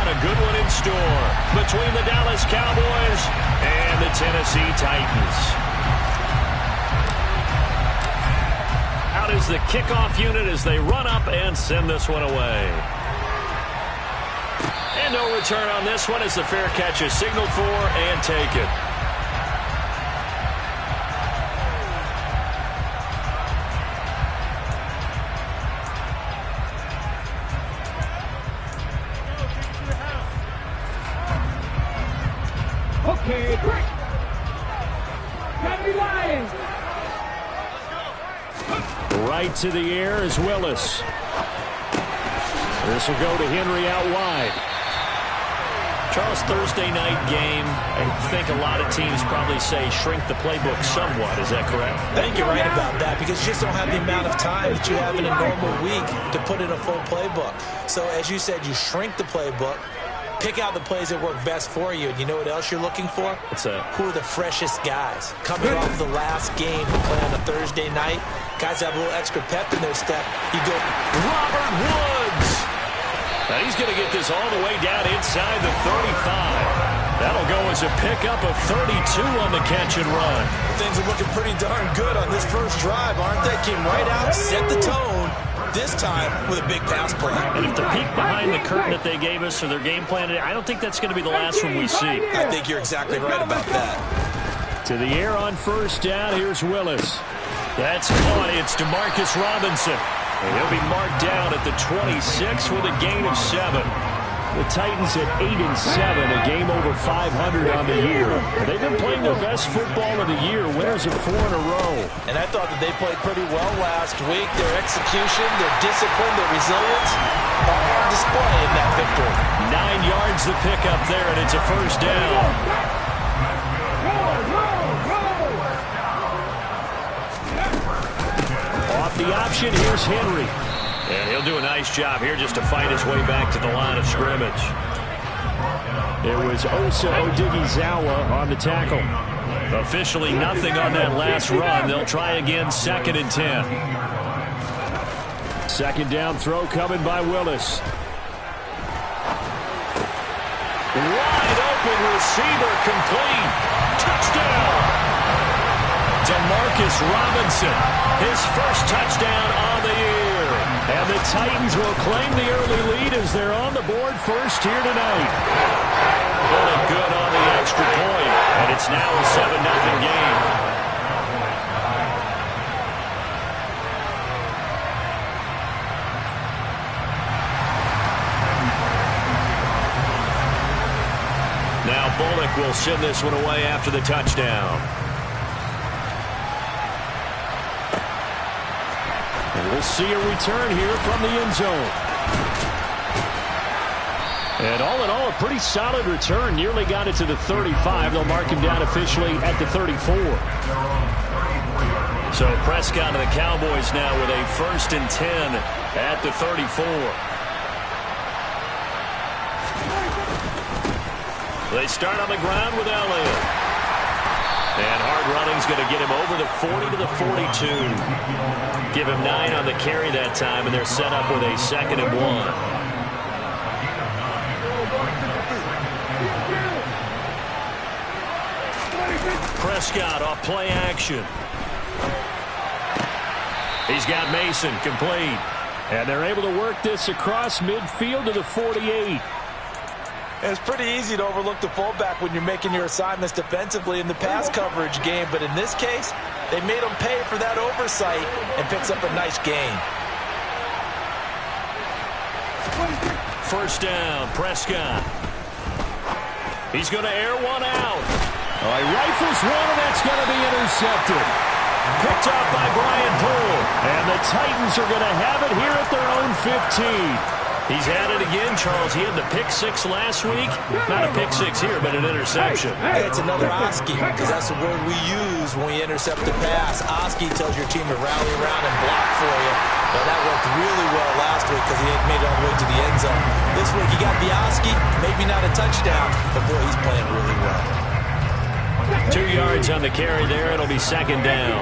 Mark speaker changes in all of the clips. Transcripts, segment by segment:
Speaker 1: got a good one in store between the Dallas Cowboys and the Tennessee Titans. Out is the kickoff unit as they run up and send this one away. And no return on this one as the fair catch is signaled for and taken.
Speaker 2: Okay, break. Happy Lions.
Speaker 1: Right to the air is Willis. This will go to Henry out wide. Charles, Thursday night game, I think a lot of teams probably say shrink the playbook somewhat. Is that correct?
Speaker 3: I think you're right about that because you just don't have the amount of time that you have in a normal week to put in a full playbook. So as you said, you shrink the playbook, pick out the plays that work best for you. And you know what else you're looking for?
Speaker 1: What's that?
Speaker 3: Who are the freshest guys? Coming off the last game to play on a Thursday night, guys have a little extra pep in their step. You go,
Speaker 1: Robert Woods. Now he's going to get this all the way down inside the 35. That'll go as a pickup of 32 on the catch and run.
Speaker 3: Things are looking pretty darn good on this first drive, aren't they? Came right out, set the tone, this time with a big pass play.
Speaker 1: And if the peek behind the curtain that they gave us or their game plan, I don't think that's going to be the last one we see.
Speaker 3: I think you're exactly right about that.
Speaker 1: To the air on first down, here's Willis. That's caught. It's DeMarcus Robinson. And he'll be marked down at the 26 with a gain of 7. The Titans at 8-7, a game over 500 on the year. They've been playing their best football of the year, winners of 4 in a row.
Speaker 3: And I thought that they played pretty well last week. Their execution, their discipline, their resilience, all on display in that victory.
Speaker 1: 9 yards the pickup there, and it's a first down. The option, here's Henry. And he'll do a nice job here just to fight his way back to the line of scrimmage. It was Osa Odighizuwa on the tackle. Officially nothing on that last run. They'll try again, 2nd and 10. Second down throw coming by Willis. Wide open receiver complete. Touchdown. DeMarcus Robinson, his first touchdown on the year. And the Titans will claim the early lead as they're on the board first here tonight. Really good on the extra point, and it's now a 7-0 game. Now Bullock will send this one away after the touchdown. And we'll see a return here from the end zone. And all in all, a pretty solid return. Nearly got it to the 35. They'll mark him down officially at the 34. So Prescott and the Cowboys now with a 1st and 10 at the 34. They start on the ground with Elliott. And hard running's going to get him over the 40 to the 42. Give him 9 on the carry that time, and they're set up with a 2nd and 1. Prescott off play action. He's got Mason complete. And they're able to work this across midfield to the 48.
Speaker 3: And it's pretty easy to overlook the fullback when you're making your assignments defensively in the pass coverage game. But in this case, they made him pay for that oversight and picks up a nice gain.
Speaker 1: First down, Prescott. He's going to air one out. He rifles one, and that's going to be intercepted. Picked up by Brian Poole. And the Titans are going to have it here at their own 15. He's had it again, Charles. He had the pick 6 last week. Not a pick 6 here, but an interception.
Speaker 3: Hey, it's another Oski, because that's the word we use when we intercept the pass. Oski tells your team to rally around and block for you. Well, that worked really well last week because he made it all the way to the end zone. This week he got the Oski, maybe not a touchdown, but boy, he's playing really well.
Speaker 1: 2 yards on the carry there. It'll be 2nd down.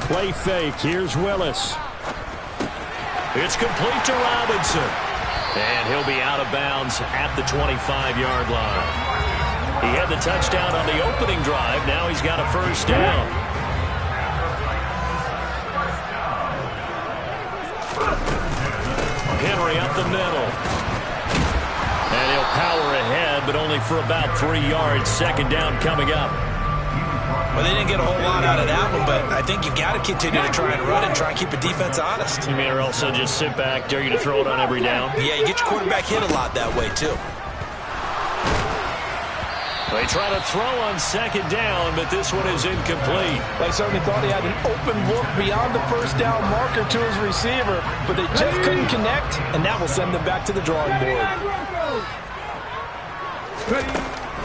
Speaker 1: Play fake. Here's Willis. It's complete to Robinson. And he'll be out of bounds at the 25-yard line. He had the touchdown on the opening drive. Now he's got a first down. Henry up the middle. And he'll power ahead, but only for about 3 yards. Second down coming up.
Speaker 3: Well, they didn't get a whole lot out of that one, but I think you've got to continue to try and run and try and keep a defense honest.
Speaker 1: You mean, or also just sit back, dare you to throw it on every down?
Speaker 3: Yeah, you get your quarterback hit a lot that way, too.
Speaker 1: They try to throw on second down, but this one is incomplete.
Speaker 2: They certainly thought he had an open look beyond the first down marker to his receiver, but they just couldn't connect, and that will send them back to the drawing board.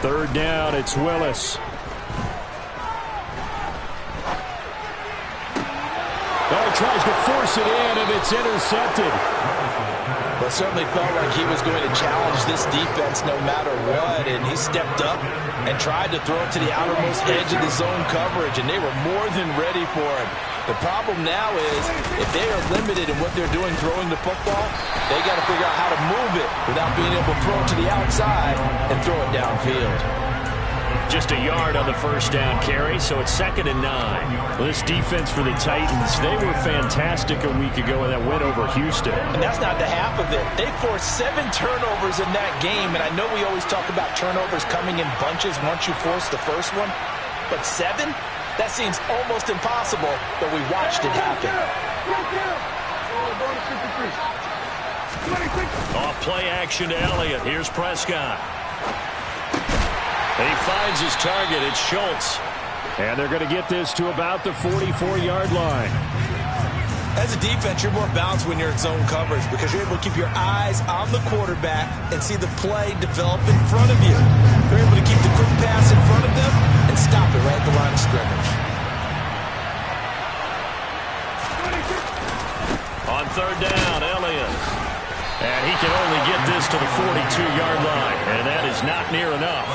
Speaker 1: Third down, it's Willis. Oh, he tries to force it in, and it's intercepted.
Speaker 2: Well, it certainly felt like he was going to challenge this defense no matter what, and he stepped up and tried to throw it to the outermost edge of the zone coverage, and they were more than ready for him. The problem now is if they are limited in what they're doing throwing the football, they got to figure out how to move it without being able to throw it to the outside and throw it downfield.
Speaker 1: Just a yard on the first down carry, so it's 2nd and 9. Well, this defense for the Titans, they were fantastic a week ago in that win over Houston.
Speaker 2: And that's not the half of it. They forced 7 turnovers in that game, and I know we always talk about turnovers coming in bunches once you force the first one, but 7? That seems almost impossible, but we watched it happen.
Speaker 1: Off play action to Elliott. Here's Prescott. And he finds his target. It's Schultz. And they're going to get this to about the 44-yard line.
Speaker 3: As a defense, you're more balanced when you're in zone coverage because you're able to keep your eyes on the quarterback and see the play develop in front of you. You're able to keep the quick pass in front of them and stop it right at the line of scrimmage.
Speaker 1: On third down, Elliott. And he can only get this to the 42-yard line, and that is not near enough.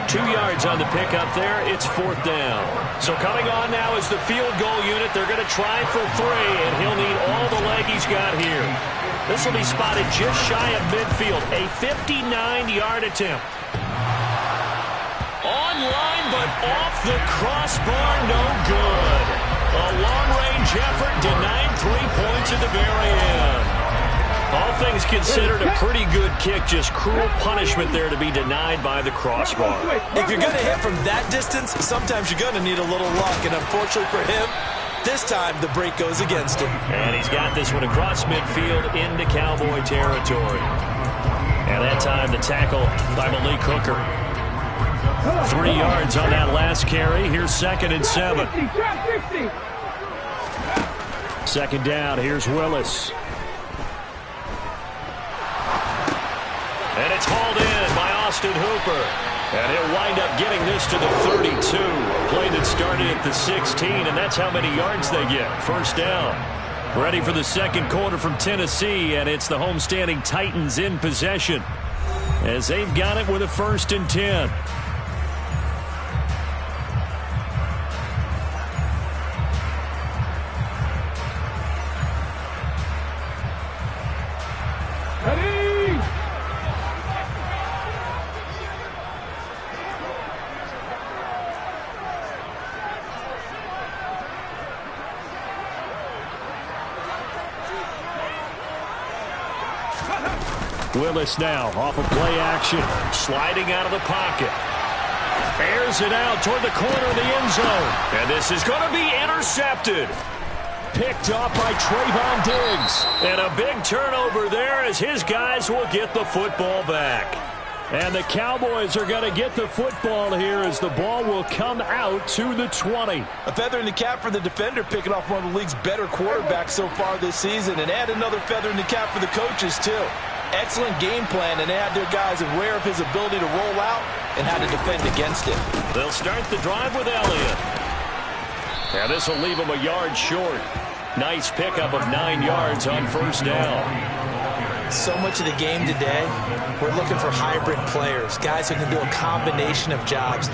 Speaker 1: 2 yards on the pickup there. It's 4th down. So coming on now is the field goal unit. They're going to try for 3, and he'll need all the leg he's got here. This will be spotted just shy of midfield. A 59-yard attempt. Online, but off the crossbar, no good. A long-range effort denied 3 points at the very end. All things considered, a pretty good kick. Just cruel punishment there to be denied by the crossbar.
Speaker 3: If you're going to hit from that distance, sometimes you're going to need a little luck. And unfortunately for him, this time the break goes against him.
Speaker 1: And he's got this one across midfield into Cowboy territory. And that time the tackle by Malik Hooker. 3 yards on that last carry. Here's 2nd and 7. 2nd down. Here's Willis. And it's hauled in by Austin Hooper. And he'll wind up getting this to the 32. A play that started at the 16, and that's how many yards they get. First down. Ready for the second quarter from Tennessee, and it's the homestanding Titans in possession as they've got it with a 1st and 10. Willis now off of play action, sliding out of the pocket. Airs it out toward the corner of the end zone. And this is going to be intercepted. Picked off by Trayvon Diggs. And a big turnover there as his guys will get the football back. And the Cowboys are going to get the football here as the ball will come out to the 20.
Speaker 2: A feather in the cap for the defender, picking off one of the league's better quarterbacks so far this season. And add another feather in the cap for the coaches, too. Excellent game plan, and they had their guys aware of his ability to roll out and how to defend against it.
Speaker 1: They'll start the drive with Elliott. And this will leave him a yard short. Nice pickup of 9 yards on first down.
Speaker 3: So much of the game today, we're looking for hybrid players, guys who can do a combination of jobs.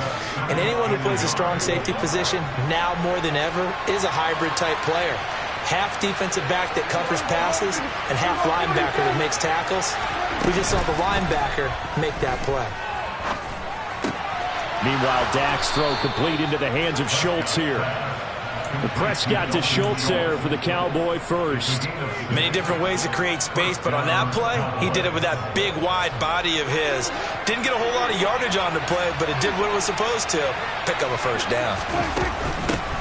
Speaker 3: And anyone who plays a strong safety position, now more than ever, is a hybrid type player. Half defensive back that covers passes and half linebacker that makes tackles. We just saw the linebacker make that play.
Speaker 1: Meanwhile, Dak's throw complete into the hands of Schultz here. The Prescott to Schultz there for the Cowboy first.
Speaker 3: Many different ways to create space, but on that play, he did it with that big, wide body of his. Didn't get a whole lot of yardage on the play, but it did what it was supposed to. Pick up a first down.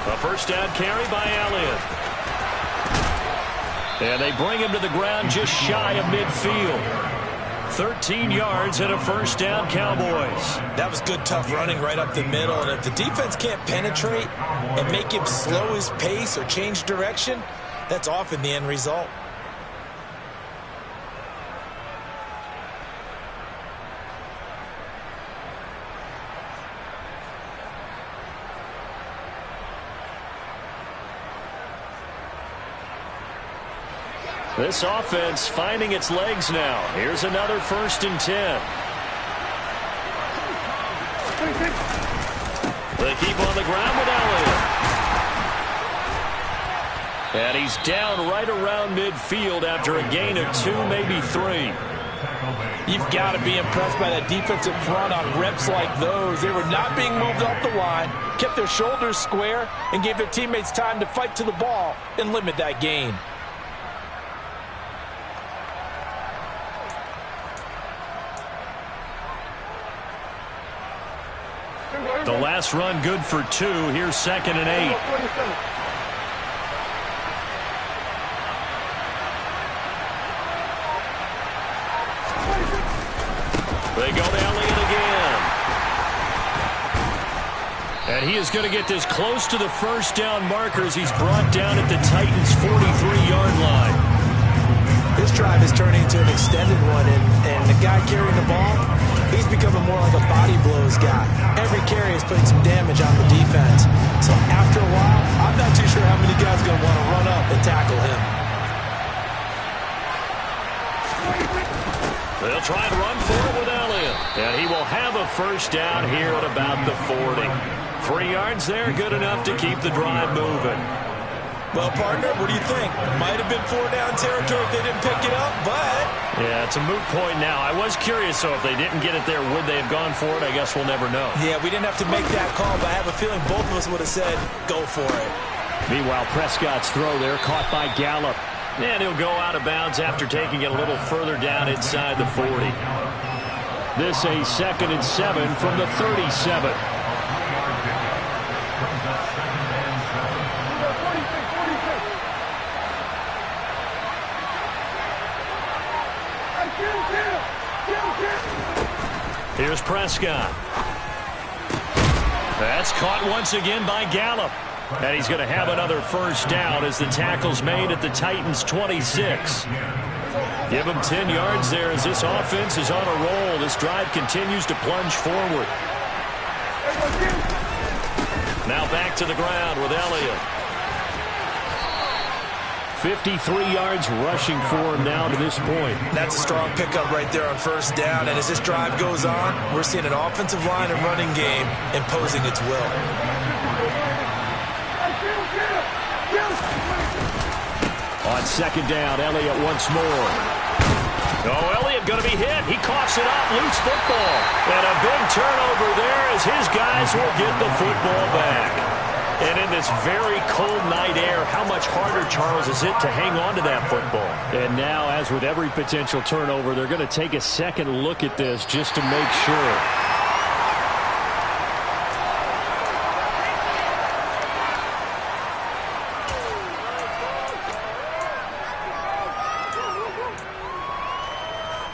Speaker 1: A first down carry by Elliott. And they bring him to the ground just shy of midfield. 13 yards and a first down, Cowboys.
Speaker 3: That was good, tough running right up the middle. And if the defense can't penetrate and make him slow his pace or change direction, that's often the end result.
Speaker 1: This offense finding its legs now. Here's another 1st and 10. They keep on the ground with Elliott. And he's down right around midfield after a gain of 2, maybe 3.
Speaker 2: You've got to be impressed by that defensive front on reps like those. They were not being moved off the line, kept their shoulders square, and gave their teammates time to fight to the ball and limit that gain.
Speaker 1: The last run good for 2. Here's 2nd and 8. They go to Elliott again. And he is going to get this close to the first down markers. He's brought down at the Titans' 43-yard line.
Speaker 3: This drive is turning into an extended one, and the guy carrying the ball, he's becoming more like a body blows guy. Every carry is putting some damage on the defense. So after a while, I'm not too sure how many guys are going to want to run up and tackle him.
Speaker 1: They'll try and run for it with Elliott. And he will have a first down here at about the 40. 3 yards there, good enough to keep the drive moving.
Speaker 3: Well, partner, what do you think? Might have been 4-down territory if they didn't pick it up, but...
Speaker 1: Yeah, it's a moot point now. I was curious, so if they didn't get it there, would they have gone for it? I guess we'll never know.
Speaker 3: Yeah, we didn't have to make that call, but I have a feeling both of us would have said, go for it.
Speaker 1: Meanwhile, Prescott's throw there caught by Gallup. And he'll go out of bounds after taking it a little further down inside the 40. This a 2nd and 7 from the 37. Here's Prescott. That's caught once again by Gallup. And he's going to have another first down as the tackle's made at the Titans' 26. Give him 10 yards there as this offense is on a roll. This drive continues to plunge forward. Now back to the ground with Elliott. 53 yards rushing for him now to this point.
Speaker 3: That's a strong pickup right there on first down. And as this drive goes on, we're seeing an offensive line and running game imposing its will.
Speaker 1: On 2nd down, Elliott once more. Oh, Elliott going to be hit. He coughs it up, loose football. And a big turnover there as his guys will get the football back. And in this very cold night air, how much harder, Charles, is it to hang on to that football? And now, as with every potential turnover, they're going to take a second look at this just to make sure.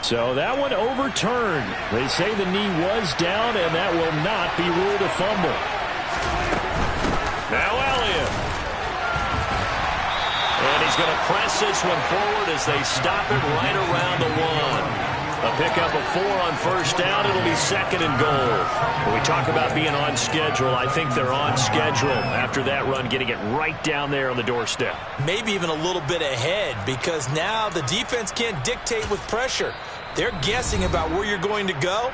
Speaker 1: So that one overturned. They say the knee was down, and that will not be ruled a fumble. Now Elliott. And he's going to press this one forward as they stop it right around the 1. A pickup of 4 on first down. It'll be 2nd and goal. When we talk about being on schedule, I think they're on schedule after that run, getting it right down there on the doorstep.
Speaker 3: Maybe even a little bit ahead, because now the defense can't dictate with pressure. They're guessing about where you're going to go.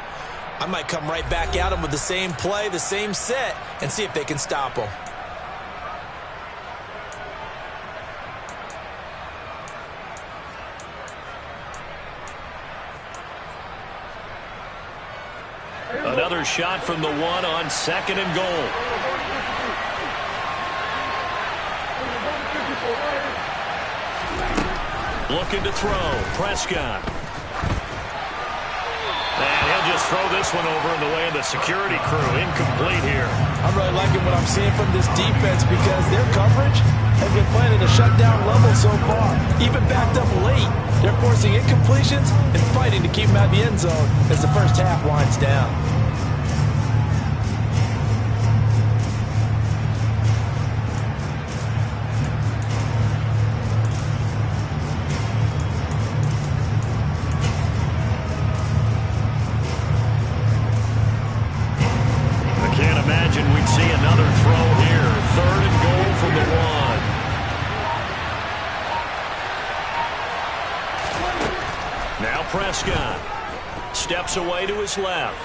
Speaker 3: I might come right back at them with the same play, the same set, and see if they can stop them.
Speaker 1: another shot from the 1 on 2nd and goal. Looking to throw. Prescott. And he'll just throw this one over in the way of the security crew. Incomplete here.
Speaker 2: I'm really liking what I'm seeing from this defense because their coverage has been playing at a shutdown level so far. Even backed up late, they're forcing incompletions and fighting to keep them out of the end zone as the first half winds down.
Speaker 1: We'd see another throw here. 3rd and goal from the 1. Now Prescott steps away to his left.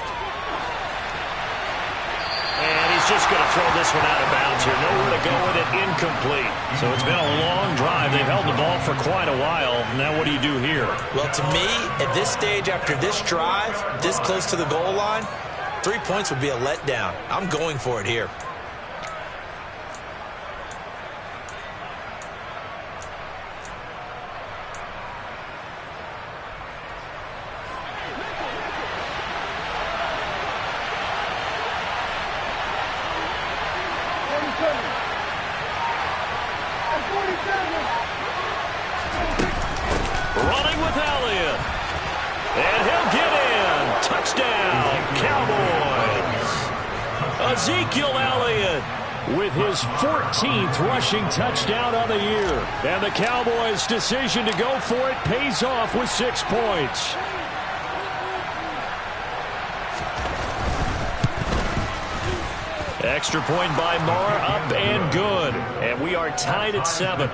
Speaker 1: And he's just going to throw this one out of bounds here. Nowhere to go with it. Incomplete. So it's been a long drive. They've held the ball for quite a while. Now what do you do here?
Speaker 3: Well, to me, at this stage after this drive, this close to the goal line, 3 points would be a letdown. I'm going for it here.
Speaker 1: Running with Elliott. And he'll get in. Touchdown, Cowboys. Ezekiel Elliott with his 14th rushing touchdown on the year. And the Cowboys' decision to go for it pays off with 6 points. Extra point by Marr, up and good. And we are tied at 7.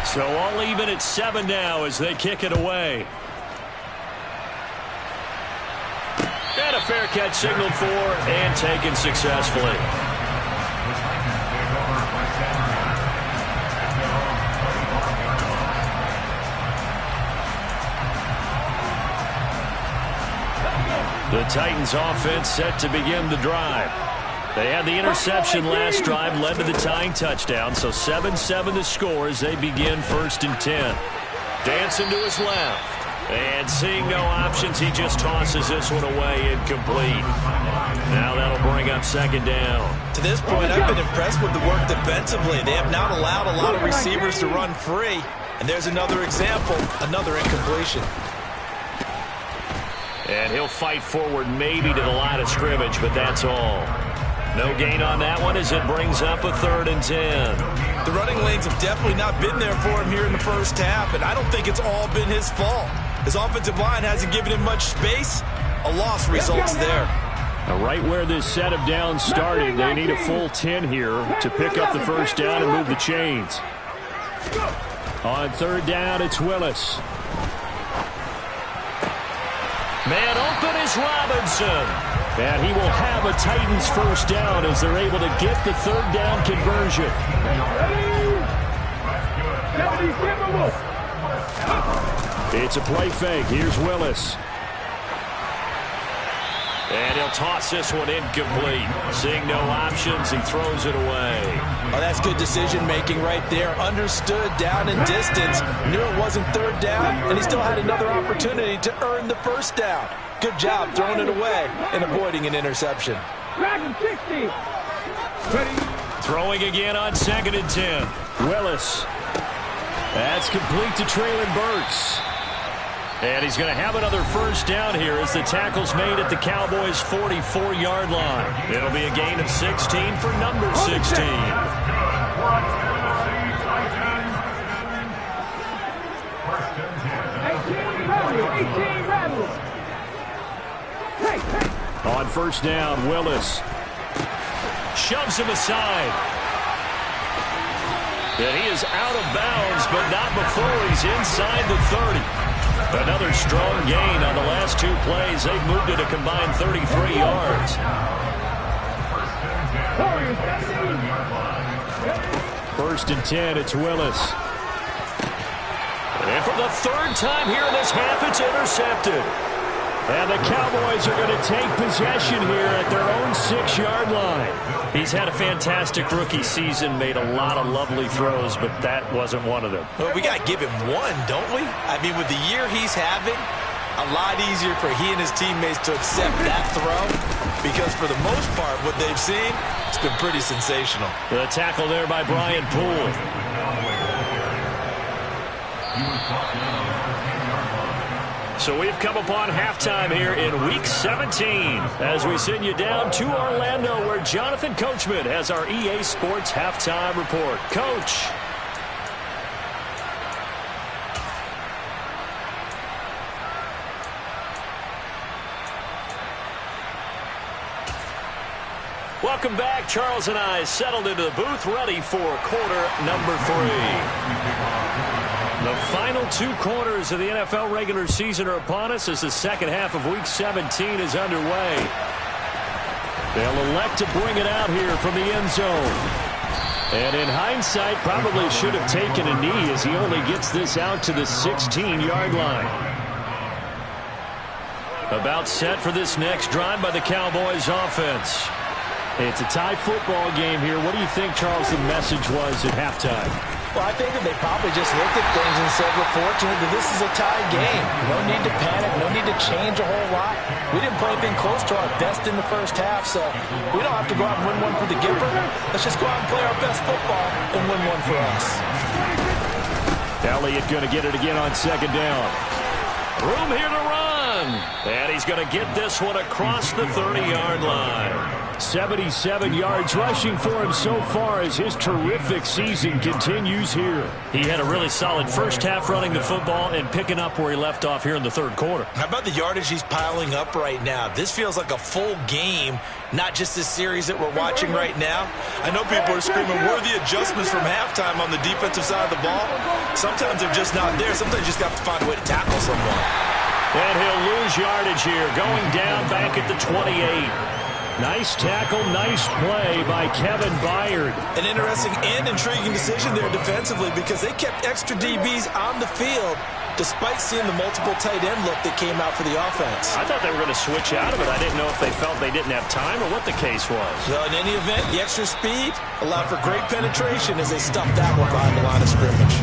Speaker 1: So all even at 7 now as they kick it away. And a fair catch signaled for and taken successfully. The Titans offense set to begin the drive. They had the interception last drive, led to the tying touchdown, so 7-7 the score as they begin 1st and 10. Dancing to his left. And seeing no options, he just tosses this one away, incomplete. Now that'll bring up 2nd down.
Speaker 3: To this point, I've been impressed with the work defensively. They have not allowed a lot of receivers to run free. And there's another example, another incompletion.
Speaker 1: And he'll fight forward maybe to the line of scrimmage, but that's all. No gain on that one as it brings up a 3rd and 10.
Speaker 2: The running lanes have definitely not been there for him here in the first half, and I don't think it's all been his fault. His offensive line hasn't given him much space. A loss results there.
Speaker 1: Now right where this set of downs started, they need a full 10 here to pick up the 1st down and move the chains. On 3rd down, it's Willis. Man open is Robinson. And he will have a Titans 1st down as they're able to get the 3rd down conversion. It's a play fake. Here's Willis. And he'll toss this one incomplete. Seeing no options, he throws it away.
Speaker 2: Oh, that's good decision-making right there. Understood down and distance. Knew it wasn't 3rd down, and he still had another opportunity to earn the 1st down. Good job throwing it away and avoiding an interception.
Speaker 1: Throwing again on 2nd and 10. Willis. That's complete to Treylon Burks. And he's going to have another 1st down here as the tackle's made at the Cowboys' 44-yard line. It'll be a gain of 16 for number 16. On 1st down, Willis shoves him aside. And he is out of bounds, but not before he's inside the 30. Another strong gain on the last 2 plays. They've moved it a combined 33 yards. 1st and 10, it's Willis. the third time here in this half, it's intercepted. And the Cowboys are going to take possession here at their own 6-yard line. He's had a fantastic rookie season, made a lot of lovely throws, but that wasn't one of them.
Speaker 3: Well, we got to give him one, don't we? I mean, with the year he's having, a lot easier for he and his teammates to accept that throw, because for the most part, what they've seen, it's been pretty sensational.
Speaker 1: The tackle there by Brian Poole. So we've come upon halftime here in Week 17 as we send you down to Orlando, where Jonathan Coachman has our EA Sports Halftime Report. Coach. Welcome back. Charles and I settled into the booth, ready for quarter number 3. The final 2 quarters of the NFL regular season are upon us as the second half of Week 17 is underway. They'll elect to bring it out here from the end zone. And in hindsight, probably should have taken a knee as he only gets this out to the 16-yard line. About set for this next drive by the Cowboys offense. It's a tie football game here. What do you think, Charles, the message was at halftime?
Speaker 2: Well, I think that they probably just looked at things and said, we're fortunate that this is a tie game. No need to panic, no need to change a whole lot. We didn't play anything close to our best in the first half, so we don't have to go out and win one for the Gipper. Let's just go out and play our best football and win one for us.
Speaker 1: Elliott going to get it again on second down. Room here to run. And he's going to get this one across the 30-yard line. 77 yards rushing for him so far as his terrific season continues here. He had a really solid first half running the football and picking up where he left off here in the third quarter.
Speaker 3: How about the yardage he's piling up right now? This feels like a full game, not just this series that we're watching right now. I know people are screaming, where are the adjustments from halftime on the defensive side of the ball? Sometimes they're just not there. Sometimes you just got to find a way to tackle someone.
Speaker 1: And he'll lose yardage here, going down back at the 28. Nice tackle, nice play by Kevin Byard.
Speaker 3: An interesting and intriguing decision there defensively, because they kept extra DBs on the field despite seeing the multiple tight end look that came out for the offense.
Speaker 1: I thought they were going to switch out of it. I didn't know if they felt they didn't have time or what the case was.
Speaker 3: Well, in any event, the extra speed allowed for great penetration as they stuffed that one behind the line of scrimmage.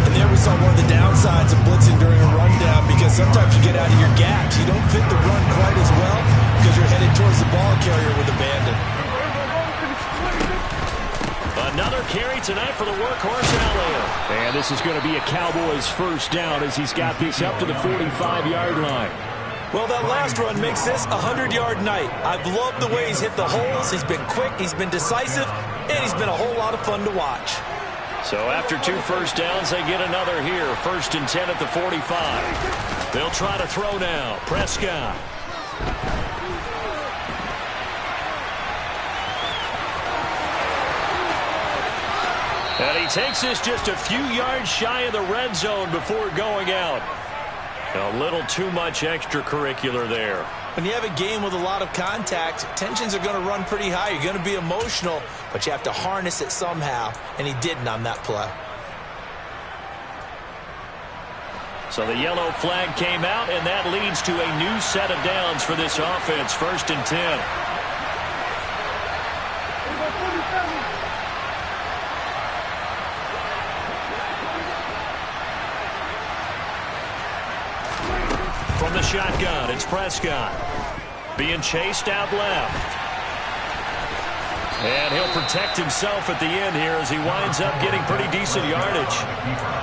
Speaker 3: And there we saw one of the downsides of blitzing during a rundown, because sometimes you get out of your gaps. You don't fit the run quite as well because you're headed towards the ball carrier with abandon.
Speaker 1: Another carry tonight for the workhorse Elliott. And this is going to be a Cowboys first down as he's got this up to the 45-yard line.
Speaker 3: Well, that last run makes this a 100-yard night. I've loved the way he's hit the holes. He's been quick, he's been decisive, and he's been a whole lot of fun to watch.
Speaker 1: So after 2 first downs, they get another here. 1st and 10 at the 45. They'll try to throw now. Prescott. And he takes this just a few yards shy of the red zone before going out. A little too much extracurricular there.
Speaker 3: When you have a game with a lot of contact, tensions are going to run pretty high. You're going to be emotional, but you have to harness it somehow, and he didn't on that play.
Speaker 1: So the yellow flag came out, and that leads to a new set of downs for this offense. 1st and 10. From the shotgun, it's Prescott. Being chased out left. And he'll protect himself at the end here as he winds up getting pretty decent yardage.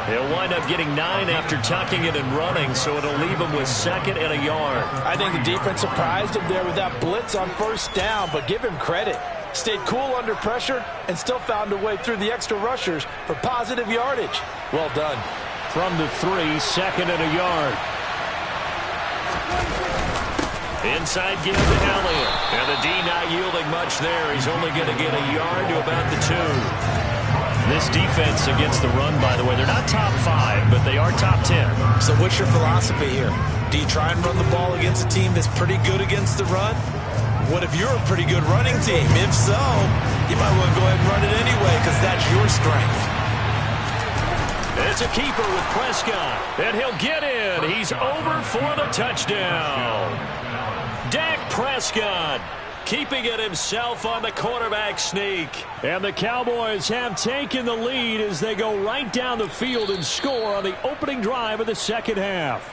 Speaker 1: He'll wind up getting 9 after tucking it and running, so it'll leave him with 2nd and a yard.
Speaker 2: I think the defense surprised him there with that blitz on first down, but give him credit. Stayed cool under pressure and still found a way through the extra rushers for positive yardage. Well done.
Speaker 1: From the 3, 2nd and a yard. Inside give to Elliott. And the D not yielding much there. He's only going to get a yard to about the 2. This defense against the run, by the way, they're not top 5, but they are top 10.
Speaker 3: So what's your philosophy here? Do you try and run the ball against a team that's pretty good against the run? What if you're a pretty good running team? If so, you might want to go ahead and run it anyway because that's your strength.
Speaker 1: It's a keeper with Prescott, and he'll get in. He's over for the touchdown. Dak Prescott keeping it himself on the quarterback sneak. And the Cowboys have taken the lead as they go right down the field and score on the opening drive of the second half.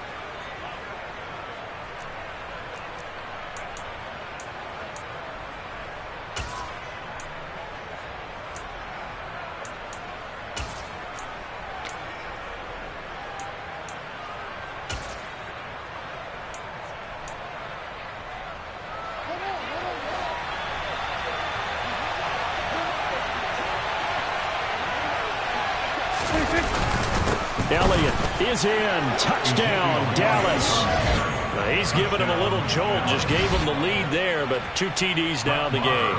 Speaker 1: Elliott is in. Touchdown, Dallas. He's given him a little jolt. Just gave him the lead there, but 2 TDs now in the game.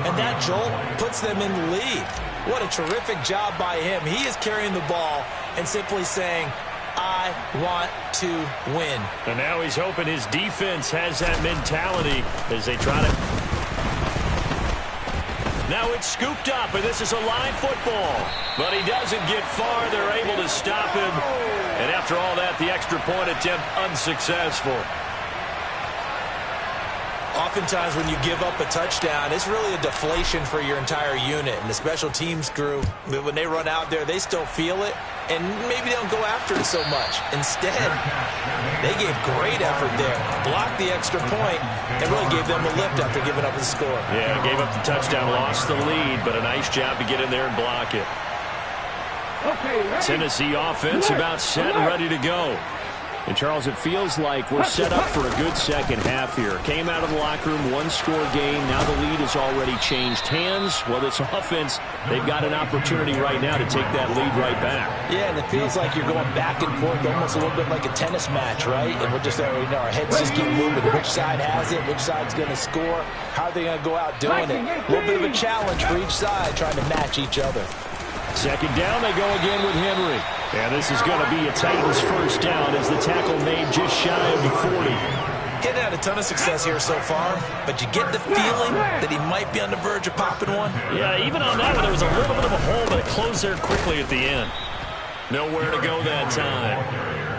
Speaker 3: And that jolt puts them in the lead. What a terrific job by him. He is carrying the ball and simply saying, I want to win.
Speaker 1: And now he's hoping his defense has that mentality as they try to... Now it's scooped up, and this is a live football. But he doesn't get far. They're able to stop him. And after all that, the extra point attempt unsuccessful.
Speaker 3: Oftentimes when you give up a touchdown, it's really a deflation for your entire unit. And the special teams crew, when they run out there, they still feel it. And maybe they don't go after it so much. Instead, they gave great effort there. Blocked the extra point and really gave them a lift after giving up the score.
Speaker 1: Yeah, gave up the touchdown, lost the lead, but a nice job to get in there and block it. Tennessee offense about set and ready to go. And, Charles, it feels like we're set up for a good second half here. Came out of the locker room, one-score game. Now the lead has already changed hands. Well, this offense, they've got an opportunity right now to take that lead right back.
Speaker 2: Yeah, and it feels like you're going back and forth, almost a little bit like a tennis match, right? And we're just there, our heads just keep moving. Which side has it? Which side's going to score? How are they going to go out doing it? A little bit of a challenge for each side, trying to match each other.
Speaker 1: Second down, they go again with Henry. And this is going to be a Titans first down as the tackle made just shy of the 40.
Speaker 3: Getting had a ton of success here so far, but you get the feeling that he might be on the verge of popping one.
Speaker 1: Yeah, even on that one, there was a little bit of a hole, but it closed there quickly at the end. Nowhere to go that time.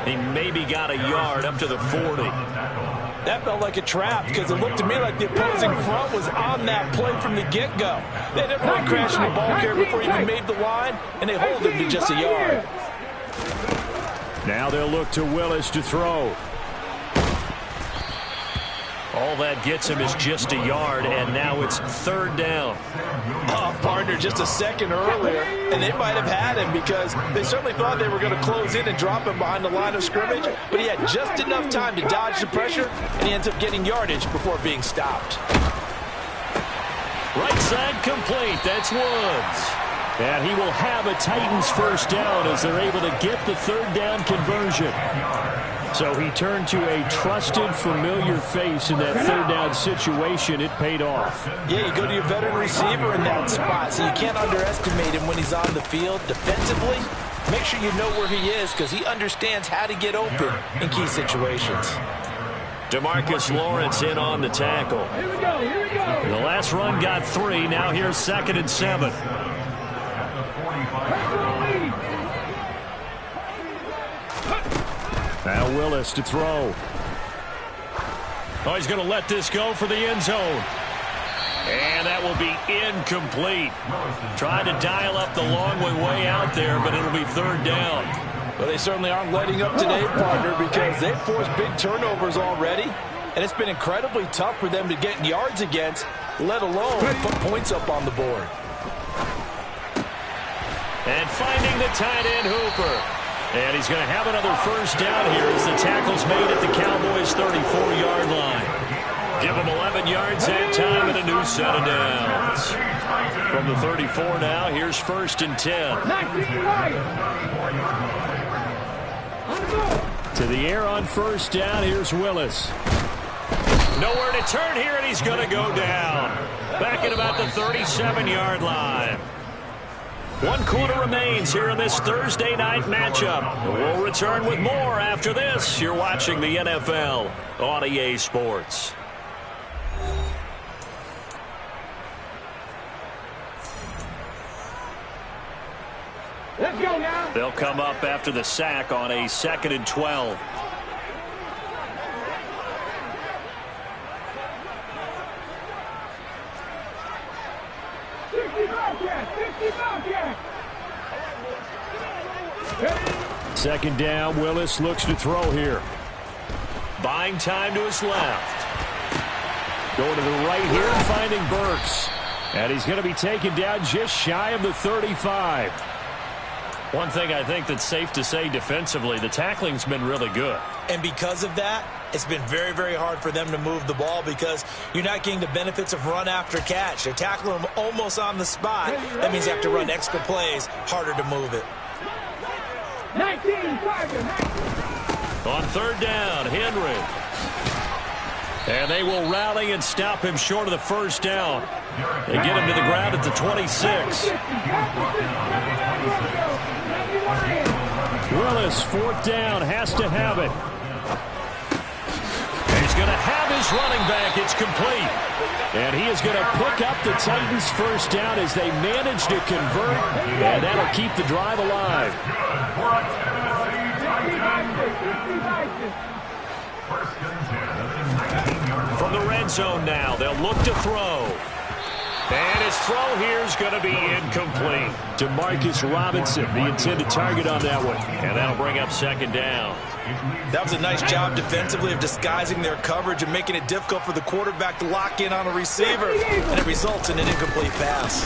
Speaker 1: He maybe got a yard up to the 40.
Speaker 2: That felt like a trap because it looked to me like the opposing front was on that play from the get-go. They didn't really crash in the ball carrier before he even made the line, and they hold him to just a yard.
Speaker 1: Now they'll look to Willis to throw. All that gets him is just a yard, and now it's third down.
Speaker 2: Oh, partner, just a second earlier, and they might have had him because they certainly thought they were going to close in and drop him behind the line of scrimmage, but he had just enough time to dodge the pressure, and he ends up getting yardage before being stopped.
Speaker 1: Right side complete. That's Woods. And he will have a Titans first down as they're able to get the third down conversion. So he turned to a trusted, familiar face in that third down situation. It paid off.
Speaker 2: Yeah, you go to your veteran receiver in that spot, so you can't underestimate him when he's on the field. Defensively, make sure you know where he is because he understands how to get open in key situations.
Speaker 1: DeMarcus Lawrence in on the tackle.
Speaker 4: Here we go, here we go.
Speaker 1: The last run got 3. Now here's 2nd and 7. Now Willis to throw. Oh, he's going to let this go for the end zone. And that will be incomplete. Tried to dial up the long way out there, but it'll be third down.
Speaker 2: Well, they certainly aren't letting up today, partner, because they've forced big turnovers already, and it's been incredibly tough for them to get yards against, let alone put points up on the board.
Speaker 1: And finding the tight end, Hooper. And he's going to have another first down here as the tackle's made at the Cowboys' 34-yard line. Give him 11 yards that time and a new set of downs. From the 34 now, here's 1st and 10. To the air on first down, here's Willis. Nowhere to turn here, and he's going to go down. Back at about the 37-yard line. 1 quarter remains here in this Thursday night matchup. We'll return with more after this. You're watching the NFL on EA Sports.
Speaker 4: Let's go now.
Speaker 1: They'll come up after the sack on a 2nd and 12. Second down, Willis looks to throw here. Buying time to his left. Going to the right here and finding Burks. And he's going to be taken down just shy of the 35. One thing I think that's safe to say defensively, the tackling's been really good.
Speaker 3: And because of that, it's been very, very hard for them to move the ball because you're not getting the benefits of run after catch. They're tackling them almost on the spot. That means you have to run extra plays, harder to move it.
Speaker 4: 19,
Speaker 1: on 3rd down, Henry. And they will rally and stop him short of the 1st down. They get him to the ground at the 26. Willis, 4th down, has to have it. He's going to have his running back. It's complete. And he is going to pick up the Titans' 1st down as they manage to convert. And that'll keep the drive alive. From the red zone now, they'll look to throw. And his throw here is going to be incomplete. DeMarcus Robinson, the intended target on that one. And that'll bring up 2nd down.
Speaker 3: That was a nice job defensively of disguising their coverage and making it difficult for the quarterback to lock in on a receiver. And it results in an incomplete pass.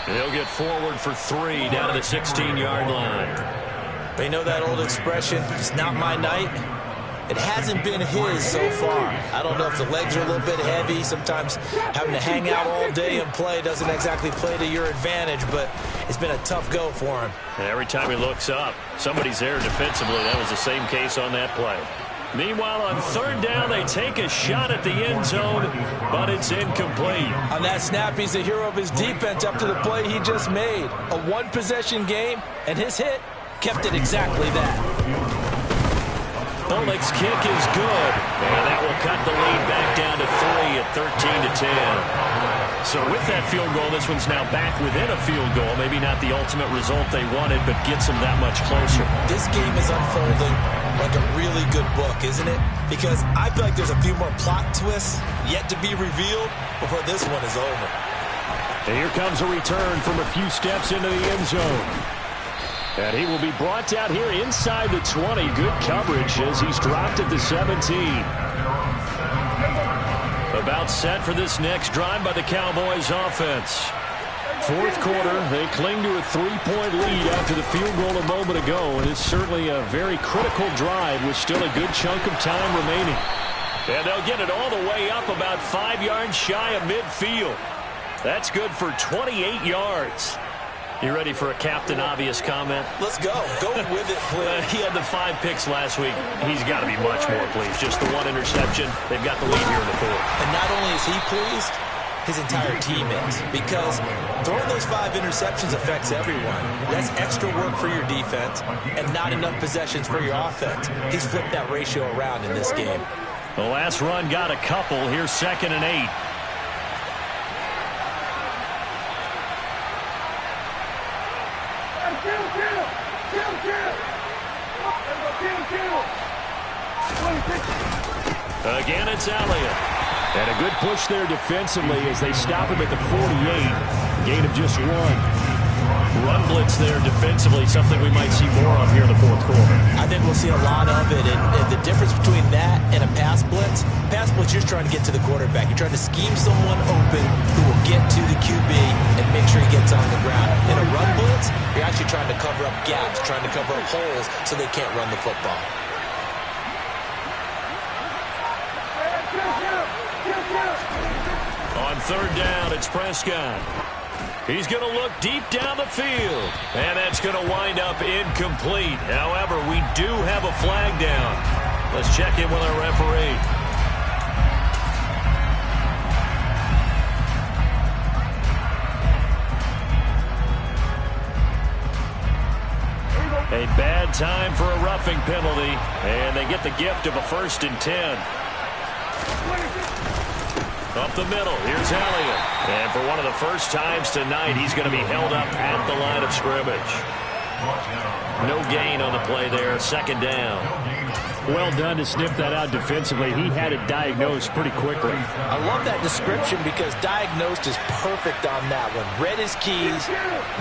Speaker 1: He'll get forward for 3 down to the 16-yard line.
Speaker 3: They know that old expression, it's not my night. It hasn't been his so far. I don't know if the legs are a little bit heavy. Sometimes having to hang out all day and play doesn't exactly play to your advantage, but it's been a tough go for him.
Speaker 1: And every time he looks up, somebody's there defensively. That was the same case on that play. Meanwhile, on 3rd down, they take a shot at the end zone, but it's incomplete.
Speaker 3: On that snap, he's the hero of his defense up to the play he just made. A one-possession game, and his hit kept it exactly that.
Speaker 1: Oleg's kick is good, and that will cut the lead back down to 3 at 13-10. So with that field goal, this one's now back within a field goal. Maybe not the ultimate result they wanted, but gets them that much closer.
Speaker 3: This game is unfolding like a really good book, isn't it? Because I feel like there's a few more plot twists yet to be revealed before this one is over.
Speaker 1: And here comes a return from a few steps into the end zone. And he will be brought down here inside the 20. Good coverage as he's dropped at the 17. About set for this next drive by the Cowboys offense. 4th quarter, they cling to a 3-point lead after the field goal a moment ago. And it's certainly a very critical drive with still a good chunk of time remaining. And they'll get it all the way up about 5 yards shy of midfield. That's good for 28 yards. You ready for a Captain Obvious comment?
Speaker 3: Let's go. Go with it, please.
Speaker 1: He had the 5 picks last week. He's got to be much more pleased. Just the 1 interception. They've got the lead here in the 4th.
Speaker 3: And not only is he pleased, his entire team is. Because throwing those 5 interceptions affects everyone. That's extra work for your defense and not enough possessions for your offense. He's flipped that ratio around in this game.
Speaker 1: The last run got a couple. Here's 2nd and 8. Again, it's Elliott. And a good push there defensively as they stop him at the 48. Gain of just 1. Run blitz there defensively, something we might see more of here in the 4th quarter.
Speaker 3: I think we'll see a lot of it. And the difference between that and a pass blitz, you're just trying to get to the quarterback. You're trying to scheme someone open who will get to the QB and make sure he gets on the ground. In a run blitz, you're actually trying to cover up gaps, trying to cover up holes so they can't run the football.
Speaker 1: On 3rd down, it's Prescott. He's going to look deep down the field. And that's going to wind up incomplete. However, we do have a flag down. Let's check in with our referee. A bad time for a roughing penalty. And they get the gift of a 1st and 10. Up the middle, here's Elliott. And for one of the first times tonight, he's going to be held up at the line of scrimmage. No gain on the play there, second down.
Speaker 5: Well done to sniff that out defensively. He had it diagnosed pretty quickly.
Speaker 3: I love that description because diagnosed is perfect on that one. Read his keys,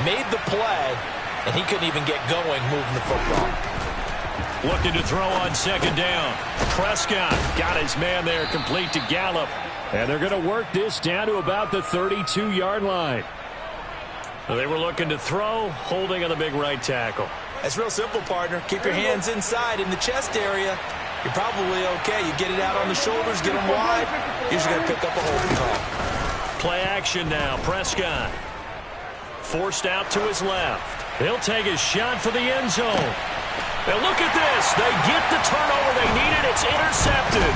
Speaker 3: made the play, and he couldn't even get going moving the football.
Speaker 1: Looking to throw on second down. Prescott got his man there, complete to Gallup.
Speaker 5: And they're going to work this down to about the 32-yard line.
Speaker 1: Well, they were looking to throw, holding on the big right tackle.
Speaker 3: That's real simple, partner. Keep your hands inside in the chest area. You're probably okay. You get it out on the shoulders, get them wide. Usually going to pick up a holding call.
Speaker 1: Play action now. Prescott forced out to his left. He'll take his shot for the end zone. Now look at this. They get the turnover they needed. It's intercepted.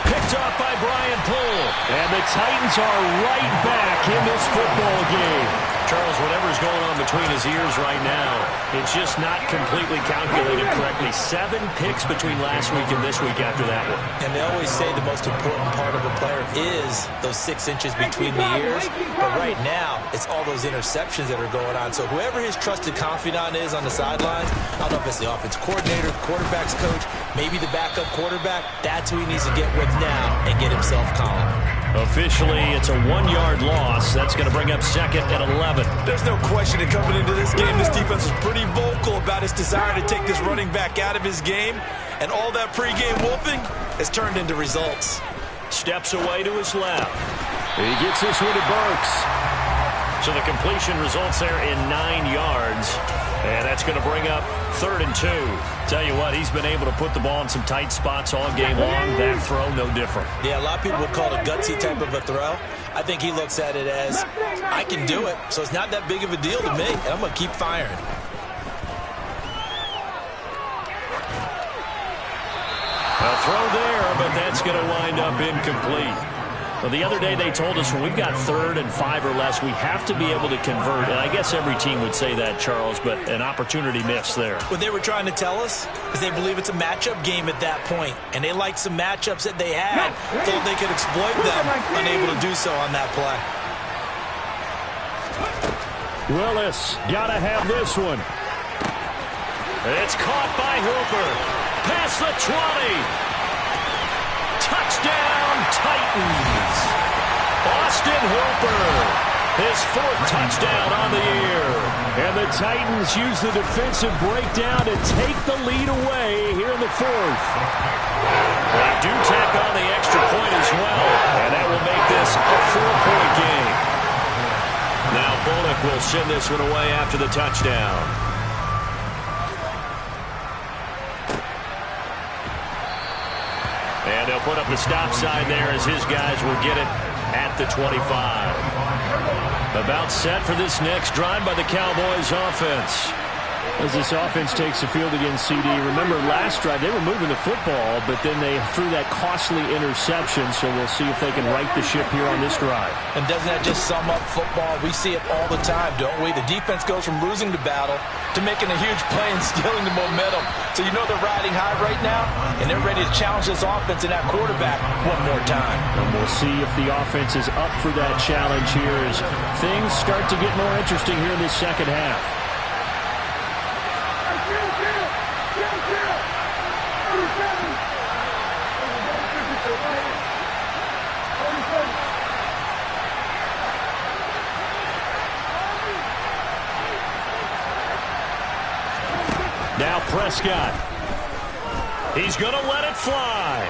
Speaker 1: Picked off by Brian Poole.
Speaker 5: And the Titans are right back in this football game.
Speaker 1: Charles, whatever's going on between his ears right now, it's just not completely calculated correctly. 7 picks between last week and this week after that one.
Speaker 3: And they always say the most important part of a player is those 6 inches between the ears. But right now, it's all those interceptions that are going on. So whoever his trusted confidant is on the sidelines, I don't know if it's the offense coordinator, quarterback's coach, maybe the backup quarterback, that's who he needs to get with now and get himself calm.
Speaker 1: Officially, it's a 1-yard loss. That's going to bring up second and 11.
Speaker 2: There's no question that coming into this game, this defense was pretty vocal about its desire to take this running back out of his game. And all that pregame wolfing has turned into results.
Speaker 1: Steps away to his left.
Speaker 5: He gets this one to Burks.
Speaker 1: So the completion results there in 9 yards. And that's going to bring up 3rd and 2. Tell you what, he's been able to put the ball in some tight spots all game long. That throw, no different.
Speaker 3: Yeah, a lot of people would call it a gutsy type of a throw. I think he looks at it as, I can do it, so it's not that big of a deal to me, and I'm going to keep firing.
Speaker 1: A throw there, but that's going to wind up incomplete. Well, the other day they told us when we've got 3rd and 5 or less, we have to be able to convert. And I guess every team would say that, Charles, but an opportunity missed there.
Speaker 3: What they were trying to tell us is they believe it's a matchup game at that point, and they liked some matchups that they had, thought they could exploit them, unable to do so on that play.
Speaker 5: Willis, gotta have this one.
Speaker 1: It's caught by Hooper. Past the 20. Touchdown, Titans. Austin Hooper, his 4th touchdown on the year.
Speaker 5: And the Titans use the defensive breakdown to take the lead away here in the 4th.
Speaker 1: They do tack on the extra point as well, and that will make this a 4-point game. Now Bullock will send this one away after the touchdown. And they'll put up the stop sign there as his guys will get it at the 25. About set for this next drive by the Cowboys offense.
Speaker 5: As this offense takes the field against CD, remember last drive they were moving the football, but then they threw that costly interception, so we'll see if they can right the ship here on this drive.
Speaker 3: And doesn't that just sum up football? We see it all the time, don't we? The defense goes from losing the battle to making a huge play and stealing the momentum. So you know they're riding high right now, and they're ready to challenge this offense and that quarterback one more time.
Speaker 5: And we'll see if the offense is up for that challenge here as things start to get more interesting here in this second half.
Speaker 1: Now Prescott. He's going to let it fly.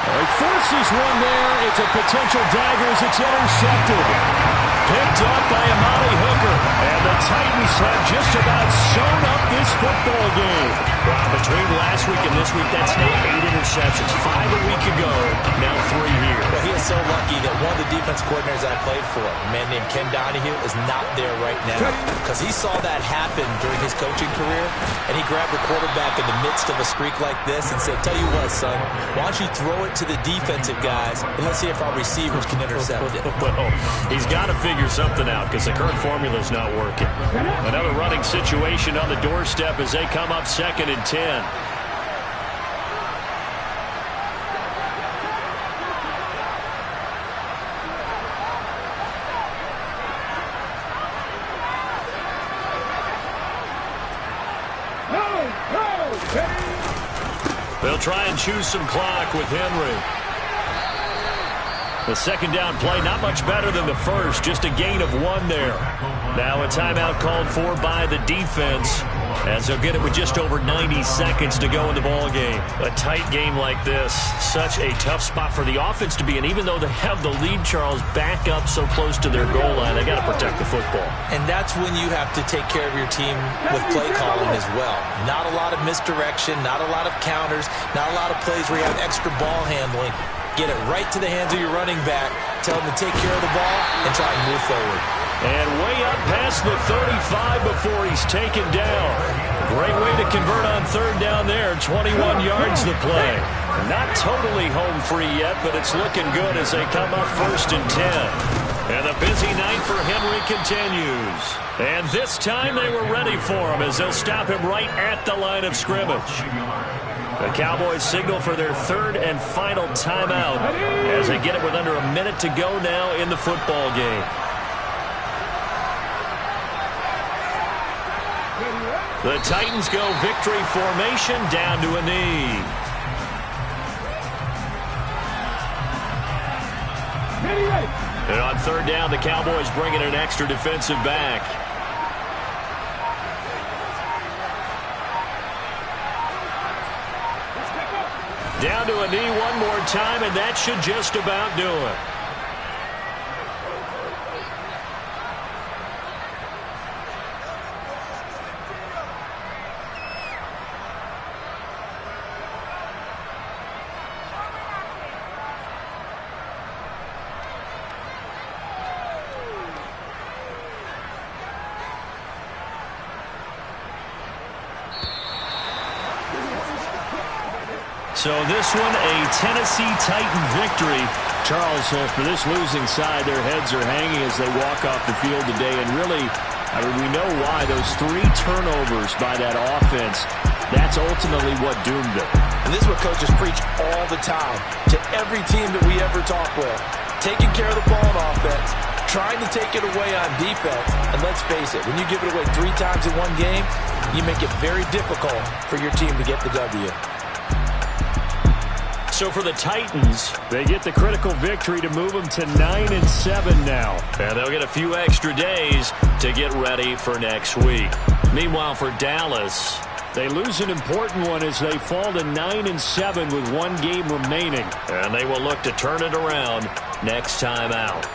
Speaker 5: He forces one there. It's a potential dagger as it's intercepted.
Speaker 1: Picked up by Amari Hooker.
Speaker 5: And the Titans have just about sewn up this football game.
Speaker 1: Wow, between last week and this week, that's now 8 interceptions. 5 a week ago, now 3 here.
Speaker 3: Well, he is so lucky that one of the defense coordinators I played for, a man named Ken Donahue, is not there right now. Because he saw that happen during his coaching career, and he grabbed the quarterback in the midst of a streak like this and said, tell you what, son, why don't you throw it to the defensive guys, and let's see if our receivers can intercept it.
Speaker 1: Well, he's got to figure something out because the current formula is not working. Another running situation on the doorstep as they come up 2nd and 10. They'll try and choose some clock with Henry. The second down play, not much better than the first, just a gain of 1 there. Now a timeout called for by the defense, as they'll get it with just over 90 seconds to go in the ball game. A tight game like this, such a tough spot for the offense to be in. Even though they have the lead, Charles, back up so close to their goal line, they got to protect the football.
Speaker 3: And that's when you have to take care of your team with play calling as well. Not a lot of misdirection, not a lot of counters, not a lot of plays where you have extra ball handling. Get it right to the hands of your running back. Tell him to take care of the ball and try and move forward.
Speaker 1: And way up past the 35 before he's taken down. Great way to convert on third down there. 21 yards the play. Not totally home free yet, but it's looking good as they come up 1st and 10. And the busy night for Henry continues. And this time they were ready for him as they'll stop him right at the line of scrimmage. The Cowboys signal for their 3rd and final timeout as they get it with under a minute to go now in the football game. The Titans go victory formation down to a knee. And on third down, the Cowboys bring in an extra defensive back. Down to a knee one more time, and that should just about do it. So this one, a Tennessee Titan victory. Charles, for this losing side, their heads are hanging as they walk off the field today. And really, I mean, we know why. Those 3 turnovers by that offense, that's ultimately what doomed them.
Speaker 2: And this is what coaches preach all the time to every team that we ever talk with. Taking care of the ball on offense, trying to take it away on defense. And let's face it, when you give it away 3 times in one game, you make it very difficult for your team to get the W.
Speaker 1: So for the Titans, they get the critical victory to move them to 9-7 now. And they'll get a few extra days to get ready for next week. Meanwhile, for Dallas, they lose an important one as they fall to 9-7 with 1 game remaining. And they will look to turn it around next time out.